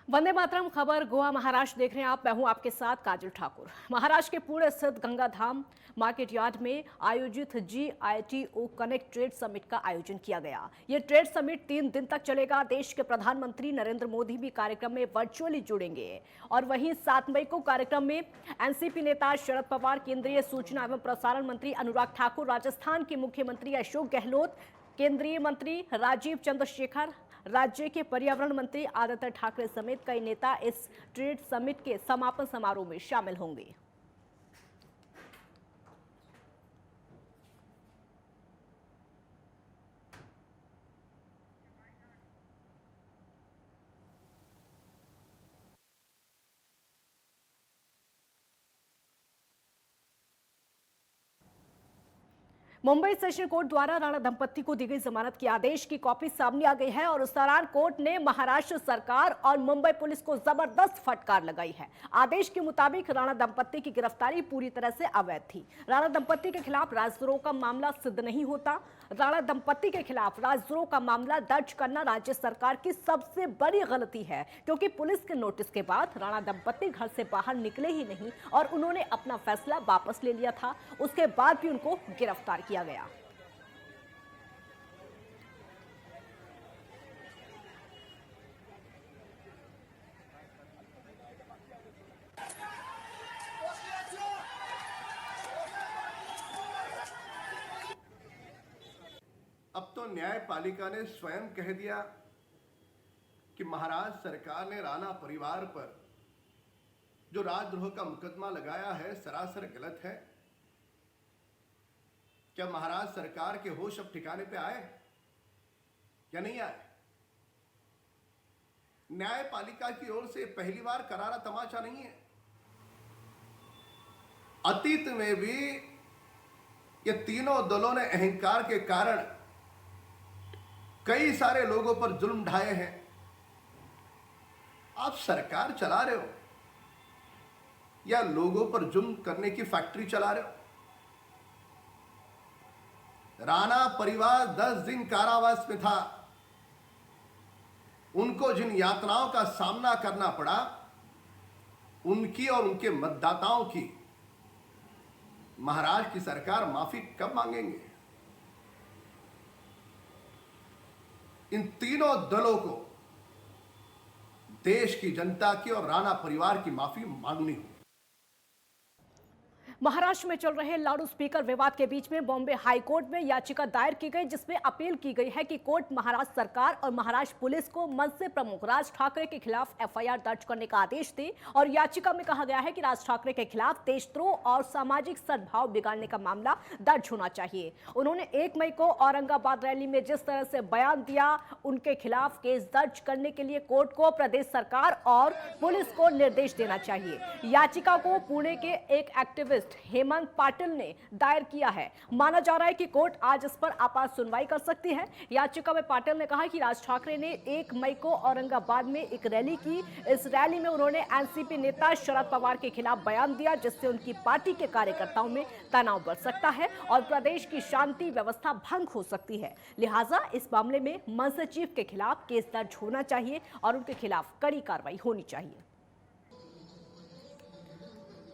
वंदे मातरम खबर गोवा महाराष्ट्र देख रहे हैं आप। मैं हूं आपके साथ काजल ठाकुर। महाराष्ट्र के पुणे स्थित गंगा धाम मार्केट यार्ड में आयोजित GITO कनेक्ट ट्रेड समिट का आयोजन किया गया। ये ट्रेड समिट 3 दिन तक चलेगा। देश के प्रधानमंत्री नरेंद्र मोदी भी कार्यक्रम में वर्चुअली जुड़ेंगे। और वहीं 7 मई को कार्यक्रम में एनसीपी नेता शरद पवार, केंद्रीय सूचना एवं प्रसारण मंत्री अनुराग ठाकुर, राजस्थान के मुख्यमंत्री अशोक गहलोत, केंद्रीय मंत्री राजीव चंद्रशेखर, राज्य के पर्यावरण मंत्री आदित्य ठाकरे समेत कई नेता इस ट्रेड समिट के समापन समारोह में शामिल होंगे। मुंबई सेशन कोर्ट द्वारा राणा दंपत्ति को दी गई जमानत के आदेश की कॉपी सामने आ गई है और उस दौरान कोर्ट ने महाराष्ट्र सरकार और मुंबई पुलिस को जबरदस्त फटकार लगाई है। आदेश के मुताबिक राणा दंपत्ति की गिरफ्तारी पूरी तरह से अवैध थी। राणा दंपत्ति के खिलाफ राजद्रोह का मामला सिद्ध नहीं होता। राणा दंपत्ति के खिलाफ राजद्रोह का मामला दर्ज करना राज्य सरकार की सबसे बड़ी गलती है, क्योंकि पुलिस के नोटिस के बाद राणा दंपत्ति घर से बाहर निकले ही नहीं और उन्होंने अपना फैसला वापस ले लिया था। उसके बाद भी उनको गिरफ्तार किया गया। अब तो न्यायपालिका ने स्वयं कह दिया कि महाराष्ट्र सरकार ने राणा परिवार पर जो राजद्रोह का मुकदमा लगाया है सरासर गलत है। क्या महाराष्ट्र सरकार के होश अब ठिकाने पे आए या नहीं आए? न्यायपालिका की ओर से पहली बार करारा तमाचा नहीं है। अतीत में भी ये तीनों दलों ने अहंकार के कारण कई सारे लोगों पर जुल्म ढाए हैं। आप सरकार चला रहे हो या लोगों पर जुल्म करने की फैक्ट्री चला रहे हो? राणा परिवार 10 दिन कारावास में था। उनको जिन यातनाओं का सामना करना पड़ा, उनकी और उनके मतदाताओं की महाराष्ट्र की सरकार माफी कब मांगेंगे? इन तीनों दलों को देश की जनता की और राणा परिवार की माफी मांगनी होगी। महाराष्ट्र में चल रहे लाउड स्पीकर विवाद के बीच में बॉम्बे हाई कोर्ट में याचिका दायर की गई, जिसमें अपील की गई है कि कोर्ट महाराष्ट्र सरकार और महाराष्ट्र पुलिस को मनसे प्रमुख राज ठाकरे के खिलाफ FIR दर्ज करने का आदेश दे। और याचिका में कहा गया है कि राज ठाकरे के खिलाफ देशद्रोह और सामाजिक सद्भाव बिगाड़ने का मामला दर्ज होना चाहिए। उन्होंने 1 मई को औरंगाबाद रैली में जिस तरह से बयान दिया, उनके खिलाफ केस दर्ज करने के लिए कोर्ट को प्रदेश सरकार और पुलिस को निर्देश देना चाहिए। याचिका को पुणे के एक एक्टिविस्ट हेमंत पाटिल ने दायर किया है। माना जा रहा है कि कोर्ट आज इस पर आपात सुनवाई कर सकती है। याचिका में पाटिल ने कहा कि राज ठाकरे ने 1 मई को औरंगाबाद में एक रैली की। इस रैली में उन्होंने एनसीपी नेता शरद पवार के खिलाफ बयान दिया, जिससे उनकी पार्टी के कार्यकर्ताओं में तनाव बढ़ सकता है और प्रदेश की शांति व्यवस्था भंग हो सकती है। लिहाजा इस मामले में मनसे चीफ के खिलाफ केस दर्ज होना चाहिए और उनके खिलाफ कड़ी कार्रवाई होनी चाहिए।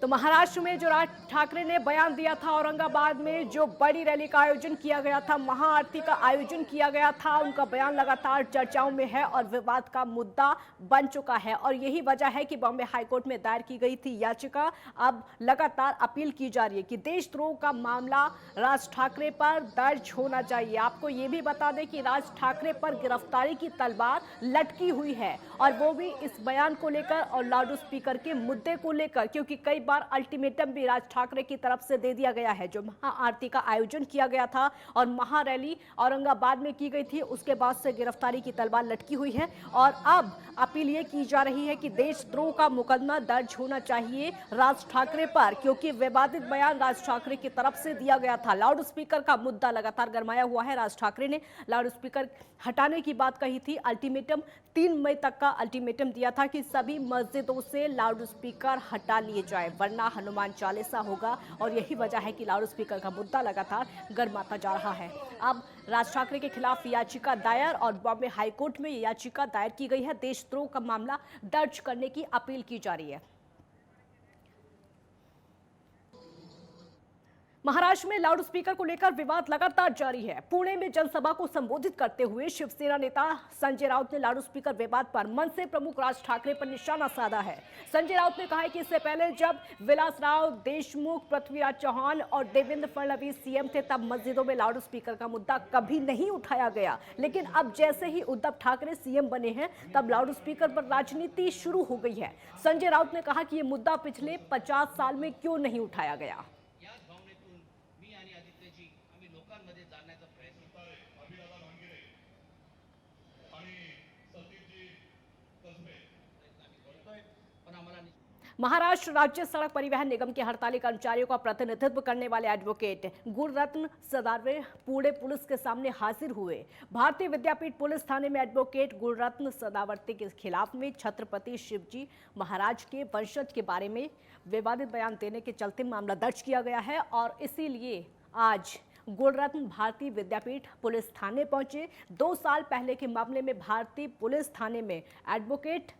तो महाराष्ट्र में जो राज ठाकरे ने बयान दिया था, औरंगाबाद में जो बड़ी रैली का आयोजन किया गया था, महाआरती का आयोजन किया गया था, उनका बयान लगातार चर्चाओं में है और विवाद का मुद्दा बन चुका है। और यही वजह है कि बॉम्बे हाईकोर्ट में दायर की गई थी याचिका। अब लगातार अपील की जा रही है कि देशद्रोह का मामला राज ठाकरे पर दर्ज होना चाहिए। आपको ये भी बता दें कि राज ठाकरे पर गिरफ्तारी की तलवार लटकी हुई है, और वो भी इस बयान को लेकर और लाउड स्पीकर के मुद्दे को लेकर, क्योंकि कई अल्टीमेटम भी राज ठाकरे की तरफ से दे दिया गया है। जो महाआरती का आयोजन किया गया था और महारैली औरंगाबाद में की गई थी, उसके बाद से गिरफ्तारी की तलवार लटकी हुई है। और अब अपील ये की जा रही है कि देशद्रोह का मुकदमा दर्ज होना चाहिए राज ठाकरे पर, क्योंकि विवादित बयान राज ठाकरे की तरफ से दिया गया था। लाउड स्पीकर का मुद्दा लगातार गरमाया हुआ है। राज ठाकरे ने लाउड स्पीकर हटाने की बात कही थी। अल्टीमेटम 3 मई तक का अल्टीमेटम दिया था कि सभी मस्जिदों से लाउड स्पीकर हटा लिए जाए, वरना हनुमान चालीसा होगा। और यही वजह है कि लाउड स्पीकर का मुद्दा लगातार गर्माता जा रहा है। अब राज ठाकरे के खिलाफ याचिका दायर और बॉम्बे हाईकोर्ट में याचिका दायर की गई है। देशद्रोह का मामला दर्ज करने की अपील की जा रही है। महाराष्ट्र में लाउड स्पीकर को लेकर विवाद लगातार जारी है। पुणे में जनसभा को संबोधित करते हुए शिवसेना नेता संजय राउत ने लाउड स्पीकर विवाद पर मनसे प्रमुख राज ठाकरे पर निशाना साधा है। संजय राउत ने कहा है कि इससे पहले जब विलासराव देशमुख, पृथ्वीराज चौहान और देवेंद्र फडणवीस सीएम थे तब मस्जिदों में लाउड स्पीकर का मुद्दा कभी नहीं उठाया गया, लेकिन अब जैसे ही उद्धव ठाकरे सीएम बने हैं तब लाउड स्पीकर पर राजनीति शुरू हो गई है। संजय राउत ने कहा कि ये मुद्दा पिछले 50 साल में क्यों नहीं उठाया गया। महाराष्ट्र राज्य सड़क परिवहन निगम के हड़ताली कर्मचारियों का प्रतिनिधित्व करने वाले एडवोकेट गुणरत्न सदावर्ते पुणे पुलिस के सामने हाजिर हुए। भारतीय विद्यापीठ पुलिस थाने में एडवोकेट गुणरत्न सदावर्ते के खिलाफ में छत्रपति शिवजी महाराज के वंशज के बारे में विवादित बयान देने के चलते मामला दर्ज किया गया है और इसीलिए आज गुणरत्न भारतीय विद्यापीठ पुलिस थाने पहुंचे। 2 साल पहले के मामले में भारतीय पुलिस थाने में एडवोकेट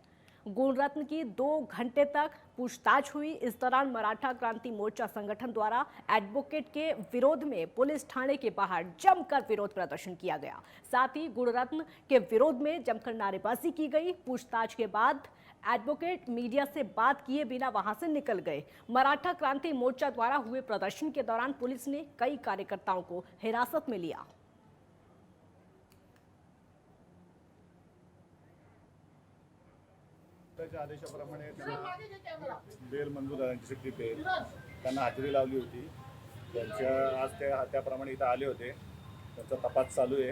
गुणरत्न की 2 घंटे तक पूछताछ हुई। इस दौरान मराठा क्रांति मोर्चा संगठन द्वारा एडवोकेट के विरोध में पुलिस थाने के बाहर जमकर विरोध प्रदर्शन किया गया। साथ ही गुणरत्न के विरोध में जमकर नारेबाजी की गई। पूछताछ के बाद एडवोकेट मीडिया से बात किए बिना वहां से निकल गए। मराठा क्रांति मोर्चा द्वारा हुए प्रदर्शन के दौरान पुलिस ने कई कार्यकर्ताओं को हिरासत में लिया। आदेशाप्रमाणे बेल मंजूर झाल्याची सुट्टी बेल त्यांना हजेरी लावली होती। त्यांच्या आज त्याप्रमाणे इथं आले होते। त्यांचा तपास चालू आहे।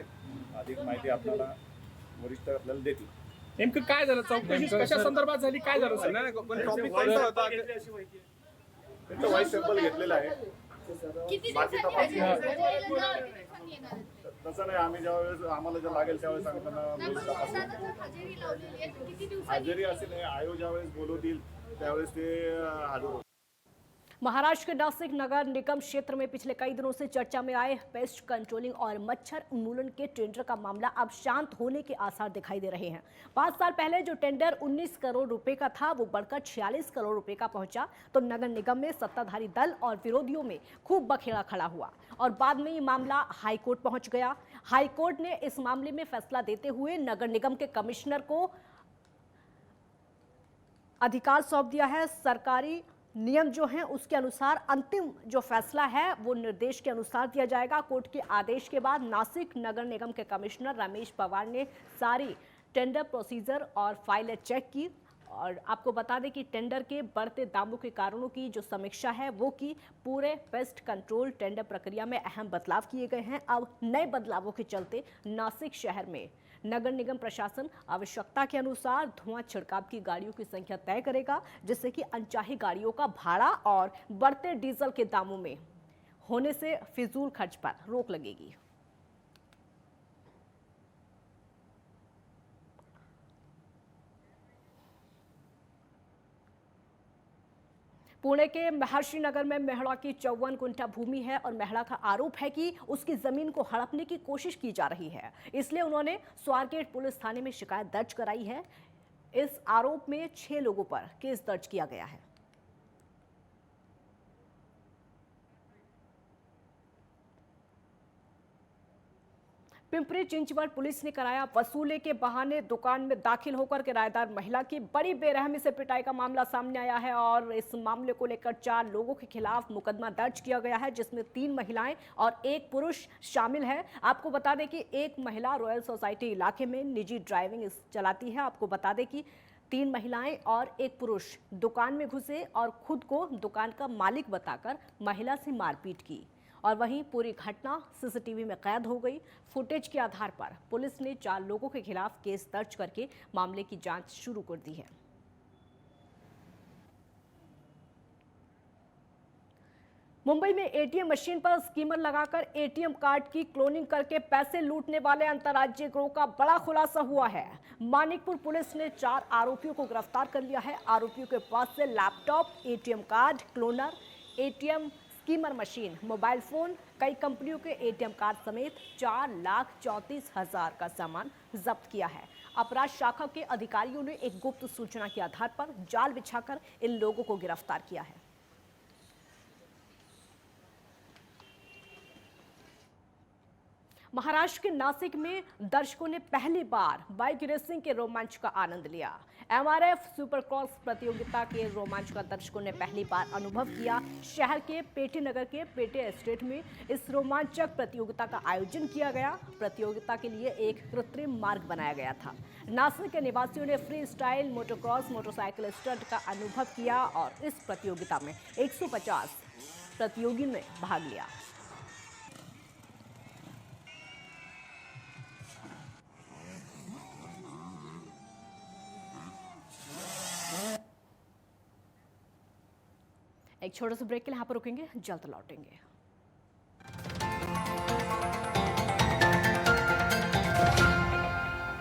अधिक माहिती आपल्याला वरिष्ठ आपल्याला देतील। नेमकं काय झालं, चौकशी कशा संदर्भात झाली, काय झालं सर? नाही पण टॉपिक कोणता होता? त्यांचा व्हॉइस सॅम्पल घेतलेला आहे। बाकी तपास तसं नाही, आम्ही ज्यावेळेस आम्हाला जे लागेल त्यावेळेस आम्ही त्यांना तपास हजेरी असे नाही, आयोग ज्यावेळेस बोलवतील त्यावेळेस ते हजर होतील। महाराष्ट्र के नासिक नगर निगम क्षेत्र में पिछले कई दिनों से चर्चा में आए पेस्ट कंट्रोलिंग और मच्छर उन्मूलन के टेंडर का मामला अब शांत होने के आसार दिखाई दे रहे हैं। 5 साल पहले जो टेंडर 19 करोड़ रुपए का था वो बढ़कर 46 करोड़ रुपए का पहुंचा तो नगर निगम में सत्ताधारी दल और विरोधियों में खूब बखेड़ा खड़ा हुआ और बाद में ये मामला हाईकोर्ट पहुंच गया। हाईकोर्ट ने इस मामले में फैसला देते हुए नगर निगम के कमिश्नर को अधिकार सौंप दिया है। सरकारी नियम जो हैं उसके अनुसार अंतिम जो फैसला है वो निर्देश के अनुसार दिया जाएगा। कोर्ट के आदेश के बाद नासिक नगर निगम के कमिश्नर रमेश पवार ने सारी टेंडर प्रोसीजर और फाइलें चेक की और आपको बता दें कि टेंडर के बढ़ते दामों के कारणों की जो समीक्षा है वो की पूरे पेस्ट कंट्रोल टेंडर प्रक्रिया में अहम बदलाव किए गए हैं। अब नए बदलावों के चलते नासिक शहर में नगर निगम प्रशासन आवश्यकता के अनुसार धुआं छिड़काव की गाड़ियों की संख्या तय करेगा, जिससे कि अनचाही गाड़ियों का भाड़ा और बढ़ते डीजल के दामों में होने से फिजूल खर्च पर रोक लगेगी। पुणे के महर्षि नगर में मेहड़ा की 54 गुंठा भूमि है और मेहड़ा का आरोप है कि उसकी जमीन को हड़पने की कोशिश की जा रही है। इसलिए उन्होंने स्वारगेट पुलिस थाने में शिकायत दर्ज कराई है। इस आरोप में 6 लोगों पर केस दर्ज किया गया है। पिंपरी चिंचवड पुलिस ने कराया वसूले के बहाने दुकान में दाखिल होकर किराएदार महिला की बड़ी बेरहमी से पिटाई का मामला सामने आया है और इस मामले को लेकर 4 लोगों के खिलाफ मुकदमा दर्ज किया गया है, जिसमें 3 महिलाएं और 1 पुरुष शामिल है। आपको बता दें कि एक महिला रॉयल सोसाइटी इलाके में निजी ड्राइविंग चलाती है। आपको बता दें कि 3 महिलाएं और 1 पुरुष दुकान में घुसे और खुद को दुकान का मालिक बताकर महिला से मारपीट की और वहीं पूरी घटना सीसीटीवी में कैद हो गई। फुटेज के आधार पर पुलिस ने 4 लोगों के खिलाफ केस दर्ज करके मामले की जांच शुरू कर दी है। मुंबई में एटीएम मशीन पर स्कीमर लगाकर एटीएम कार्ड की क्लोनिंग करके पैसे लूटने वाले अंतर्राज्यीय गिरोह का बड़ा खुलासा हुआ है। मानिकपुर पुलिस ने 4 आरोपियों को गिरफ्तार कर लिया है। आरोपियों के पास से laptop, ATM card, cloner, ATM schemer machine, mobile phone, कई कंपनियों के एटीएम कार्ड समेत 4,34,000 का सामान जब्त किया है। अपराध शाखा के अधिकारियों ने एक गुप्त सूचना के आधार पर जाल बिछाकर इन लोगों को गिरफ्तार किया है। महाराष्ट्र के नासिक में दर्शकों ने पहली बार बाइक रेसिंग के रोमांच का आनंद लिया। एमआरएफ सुपरक्रॉस प्रतियोगिता के रोमांच का दर्शकों ने पहली बार अनुभव किया। शहर के पेटे नगर के पेटे एस्टेट में इस रोमांचक प्रतियोगिता का आयोजन किया गया। प्रतियोगिता के लिए एक कृत्रिम मार्ग बनाया गया था। नासिक के निवासियों ने free style motocross motorcycle stunt का अनुभव किया और इस प्रतियोगिता में 150 प्रतियोगियों ने भाग लिया। एक छोटे से ब्रेक के लिए यहाँ पर रुकेंगे, जल्द लौटेंगे।